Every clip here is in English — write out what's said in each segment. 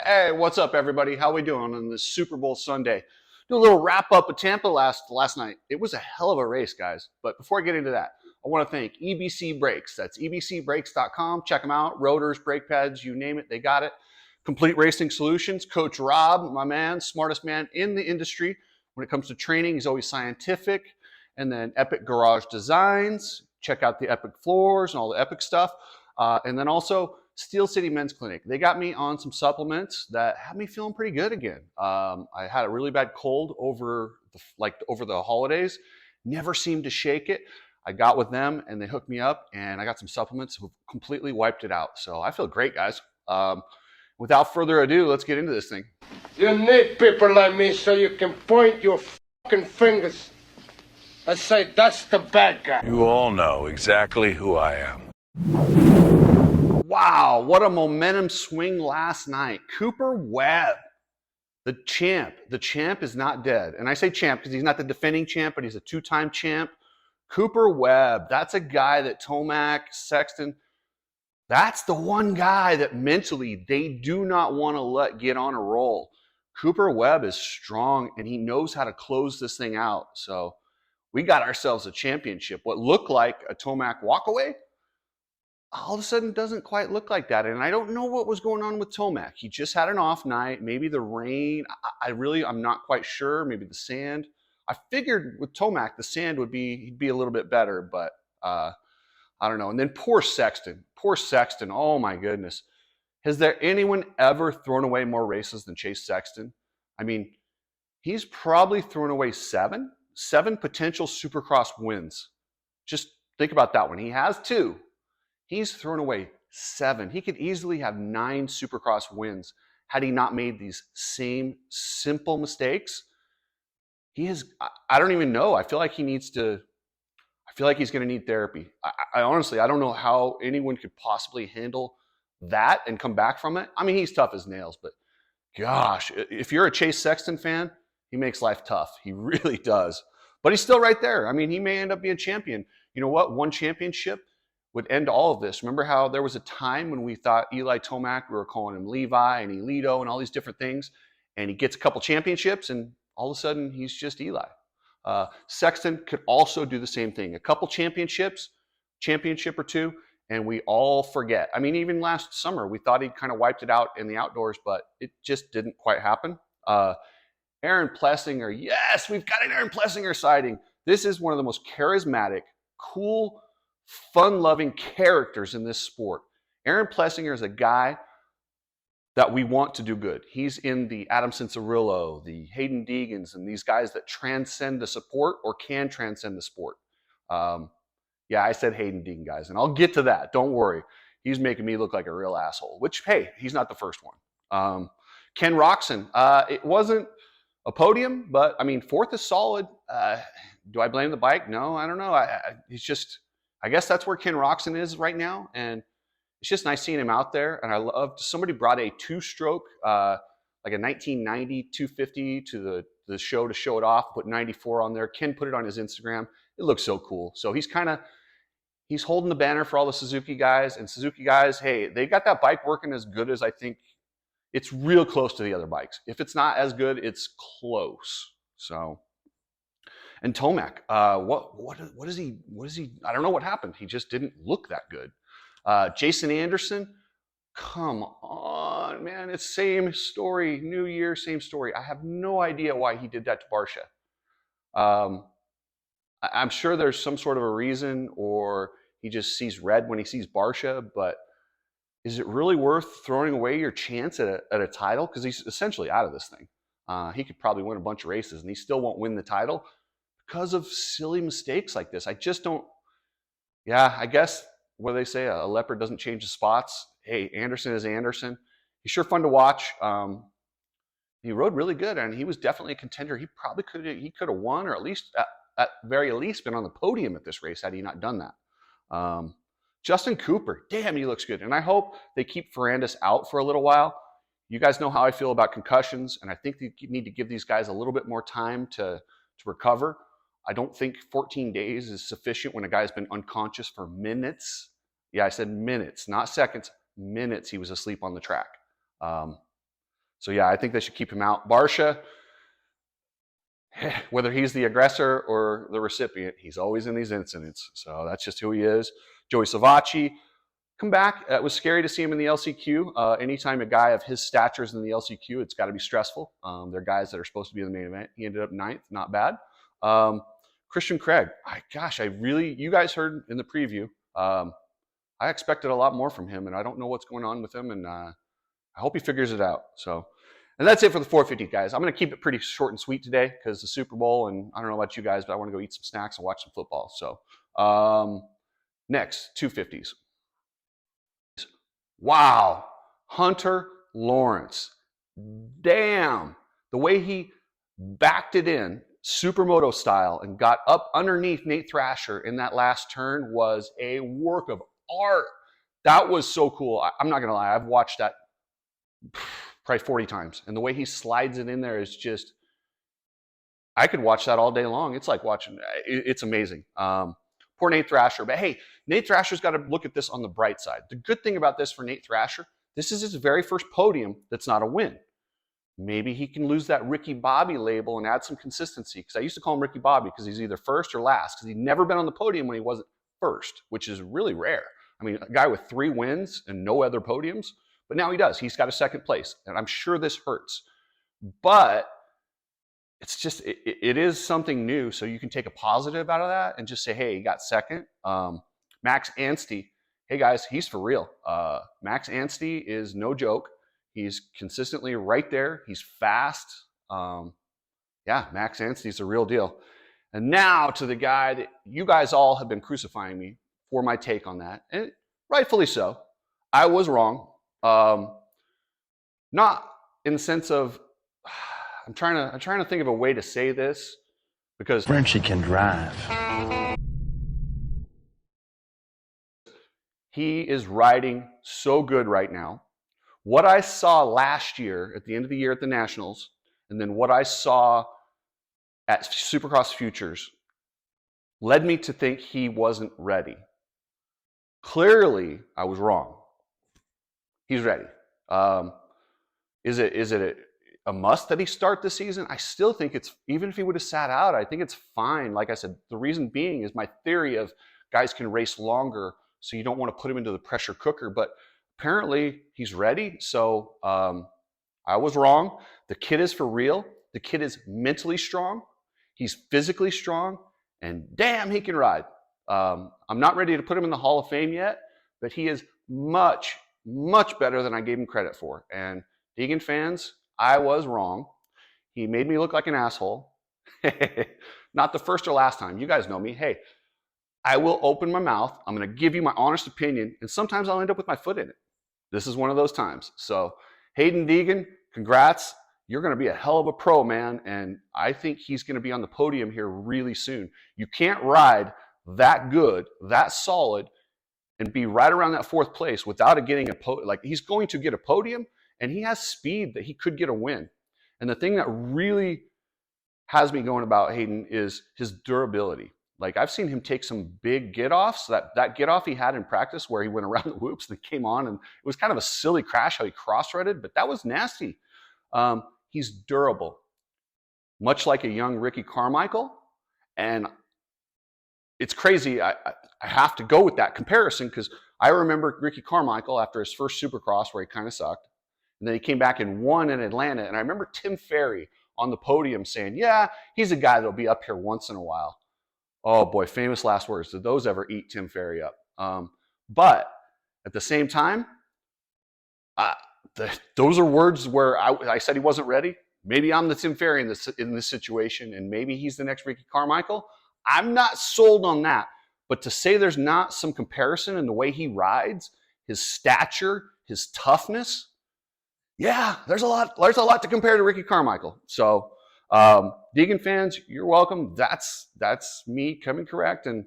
Hey, what's up, everybody? How we doing on this Super Bowl Sunday? Do a little wrap up of Tampa last night. It was a hell of a race, guys. But before I get into that, I want to thank EBC Brakes. That's ebcbrakes.com. Check them out. Rotors, brake pads, you name it, they got it. Complete Racing Solutions. Coach Rob, my man, smartest man in the industry. When it comes to training, he's always scientific. And then Epic Garage Designs. Check out the Epic floors and all the Epic stuff. And then also Steel City Men's Clinic. They got me on some supplements that had me feeling pretty good again. I had a really bad cold over the holidays. Never seemed to shake it. I got with them and they hooked me up, and I got some supplements who completely wiped it out. So I feel great, guys. Without further ado, let's get into this thing. You need people like me so you can point your fucking fingers and say, that's the bad guy. You all know exactly who I am. Wow, what a momentum swing last night. Cooper Webb, the champ. The champ is not dead. And I say champ because he's not the defending champ, but he's a two-time champ. Cooper Webb, that's a guy that Tomac, Sexton, that's the one guy that mentally they do not want to let get on a roll. Cooper Webb is strong, and he knows how to close this thing out. So we got ourselves a championship. What looked like a Tomac walkaway, all of a sudden doesn't quite look like that. And I don't know what was going on with Tomac. He just had an off night. Maybe the rain. I'm not quite sure. Maybe the sand. I figured with Tomac, the sand he'd be a little bit better, but I don't know. And then poor Sexton. Poor Sexton. Oh my goodness. Has there anyone ever thrown away more races than Chase Sexton? I mean, he's probably thrown away seven potential Supercross wins. Just think about that one. He has two. He's thrown away seven. He could easily have 9 Supercross wins had he not made these same simple mistakes. I don't even know. I feel like he's going to need therapy. I honestly, I don't know how anyone could possibly handle that and come back from it. I mean, he's tough as nails, but gosh, if you're a Chase Sexton fan, he makes life tough. He really does. But he's still right there. I mean, he may end up being champion. You know what? One championship would end all of this. Remember how there was a time when we thought Eli Tomac, we were calling him Levi and Elito and all these different things, and he gets a couple championships, and all of a sudden he's just Eli. Sexton could also do the same thing. A couple championship or two, and we all forget. I mean, even last summer, we thought he'd kind of wiped it out in the outdoors, but it just didn't quite happen. Aaron Plessinger, yes, we've got an Aaron Plessinger sighting. This is one of the most charismatic, cool, fun-loving characters in this sport. Aaron Plessinger is a guy that we want to do good. He's in the Adam Cincerillo, the Hayden Deegans, and these guys that transcend the sport or can transcend the sport. Yeah, I said Hayden Deegan, guys, and I'll get to that. Don't worry. He's making me look like a real asshole, which, hey, he's not the first one. Ken Roxon, it wasn't a podium, but, I mean, fourth is solid. Do I blame the bike? No, I don't know. I guess that's where Ken Roxon is right now, and it's just nice seeing him out there. And I loved somebody brought a two-stroke, like a 1990 250 to the show to show it off. Put 94 on there. Ken put it on his Instagram. It looks so cool. So he's holding the banner for all the Suzuki guys. And Suzuki guys, hey, they got that bike working as good as I think. It's real close to the other bikes. If it's not as good, it's close. So. And Tomac, what is he? I don't know what happened. He just didn't look that good. Jason Anderson, come on, man. It's same story. New year, same story. I have no idea why he did that to Barsha. I'm sure there's some sort of a reason, or he just sees red when he sees Barsha, but is it really worth throwing away your chance at a title? Because he's essentially out of this thing. He could probably win a bunch of races, and he still won't win the title because of silly mistakes like this. I just don't. Yeah, I guess what do they say? A leopard doesn't change the spots. Hey, Anderson is Anderson. He's sure fun to watch. He rode really good, and he was definitely a contender. He probably could have won, or at least at very least been on the podium at this race had he not done that. Justin Cooper, damn, he looks good. And I hope they keep Ferrandis out for a little while. You guys know how I feel about concussions, and I think you need to give these guys a little bit more time to recover. I don't think 14 days is sufficient when a guy's been unconscious for minutes. Yeah, I said minutes, not seconds. Minutes he was asleep on the track. So yeah, I think they should keep him out. Barsha, whether he's the aggressor or the recipient, he's always in these incidents. So that's just who he is. Joey Savacci, come back. It was scary to see him in the LCQ. Anytime a guy of his stature is in the LCQ, it's got to be stressful. They're guys that are supposed to be in the main event. He ended up 9th, not bad. Christian Craig, you guys heard in the preview, I expected a lot more from him, and I don't know what's going on with him, and I hope he figures it out. So, and that's it for the 450, guys. I'm going to keep it pretty short and sweet today because the Super Bowl, and I don't know about you guys, but I want to go eat some snacks and watch some football. So, next, 250s. Wow, Hunter Lawrence. Damn, the way he backed it in, supermoto style, and got up underneath Nate Thrasher in that last turn was a work of art. That was so cool. I'm not going to lie. I've watched that probably 40 times. And the way he slides it in there is just, I could watch that all day long. It's like watching, it's amazing. Poor Nate Thrasher. But hey, Nate Thrasher's got to look at this on the bright side. The good thing about this for Nate Thrasher, this is his very first podium that's not a win. Maybe he can lose that Ricky Bobby label and add some consistency. Because I used to call him Ricky Bobby because he's either first or last. Because he'd never been on the podium when he wasn't first, which is really rare. I mean, a guy with 3 wins and no other podiums, but now he does. He's got a second place, and I'm sure this hurts. But it's just, it is something new, so you can take a positive out of that and just say, hey, he got second. Max Anstey, hey guys, he's for real. Max Anstey is no joke. He's consistently right there. He's fast. Yeah, Max Anstey's a real deal. And now to the guy that you guys all have been crucifying me for my take on that, and rightfully so. I was wrong. Not in the sense of, I'm trying to think of a way to say this because Frenchie can drive. He is riding so good right now. What I saw last year at the end of the year at the Nationals, and then what I saw at Supercross Futures led me to think he wasn't ready. Clearly, I was wrong. He's ready. Is it a must that he start this season? I still think it's, even if he would have sat out, I think it's fine. Like I said, the reason being is my theory of guys can race longer, so you don't want to put him into the pressure cooker. But apparently, he's ready. So I was wrong. The kid is for real. The kid is mentally strong. He's physically strong. And damn, he can ride. I'm not ready to put him in the Hall of Fame yet, but he is much, much better than I gave him credit for. And Deegan fans, I was wrong. He made me look like an asshole. Not the first or last time. You guys know me. Hey, I will open my mouth. I'm going to give you my honest opinion, and sometimes I'll end up with my foot in it. This is one of those times. So, Hayden Deegan, congrats. You're going to be a hell of a pro, man, and I think he's going to be on the podium here really soon. You can't ride that good, that solid, and be right around that 4th place without it getting a podium. Like, he's going to get a podium, and he has speed that he could get a win. And the thing that really has me going about Hayden is his durability. Like, I've seen him take some big get-offs. That get-off he had in practice where he went around the whoops and came on, and it was kind of a silly crash how he cross-threaded, but that was nasty. He's durable, much like a young Ricky Carmichael. And it's crazy. I have to go with that comparison because I remember Ricky Carmichael after his first Supercross where he kind of sucked. And then he came back and won in Atlanta. And I remember Tim Ferry on the podium saying, yeah, he's a guy that'll be up here once in a while. Oh boy, famous last words. Did those ever eat Tim Ferry up? But at the same time, those are words where I said he wasn't ready. Maybe I'm the Tim Ferry in this situation, and maybe he's the next Ricky Carmichael. I'm not sold on that. But to say there's not some comparison in the way he rides, his stature, his toughness, yeah, there's a lot to compare to Ricky Carmichael. So, Deegan fans, you're welcome. That's me coming correct, and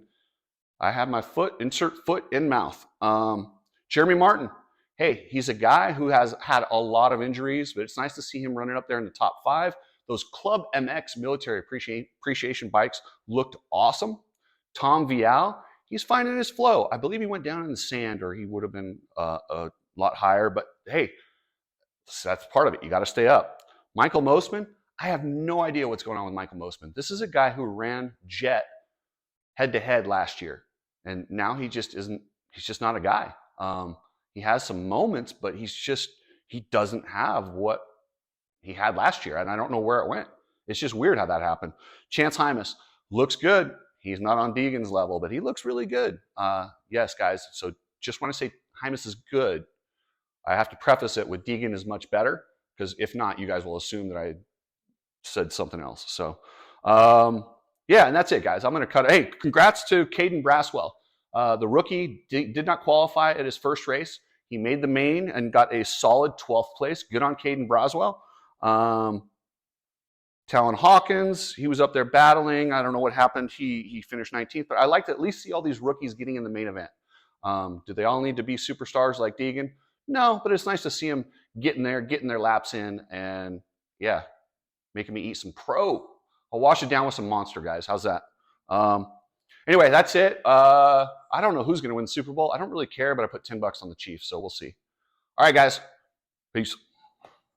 I have my insert foot in mouth. Jeremy Martin, hey, he's a guy who has had a lot of injuries, but it's nice to see him running up there in the top 5. Those Club MX military appreciation bikes looked awesome. Tom Vial, he's finding his flow. I believe he went down in the sand, or he would have been a lot higher. But hey, So that's part of it. You got to stay up. Michael Mosman, I have no idea what's going on with Michael Mosman. This is a guy who ran Jet head-to-head last year, and now he just isn't. He's just not a guy. He has some moments, but he doesn't have what he had last year, and I don't know where it went. It's just weird how that happened. Chance Hymas looks good. He's not on Deegan's level, but he looks really good. Yes, guys. So just want to say Hymas is good. I have to preface it with Deegan is much better, because if not, you guys will assume that I said something else. So, yeah, and that's it, guys. I'm going to cut it. Hey, congrats to Caden Braswell. The rookie did not qualify at his first race. He made the main and got a solid 12th place. Good on Caden Braswell. Talon Hawkins, he was up there battling. I don't know what happened. He finished 19th, but I like to at least see all these rookies getting in the main event. Do they all need to be superstars like Deegan? No, but it's nice to see them getting there, getting their laps in, and yeah, making me eat some pro. I'll wash it down with some Monster, guys. How's that? Anyway, that's it. I don't know who's going to win the Super Bowl. I don't really care, but I put $10 on the Chiefs, so we'll see. All right, guys. Peace.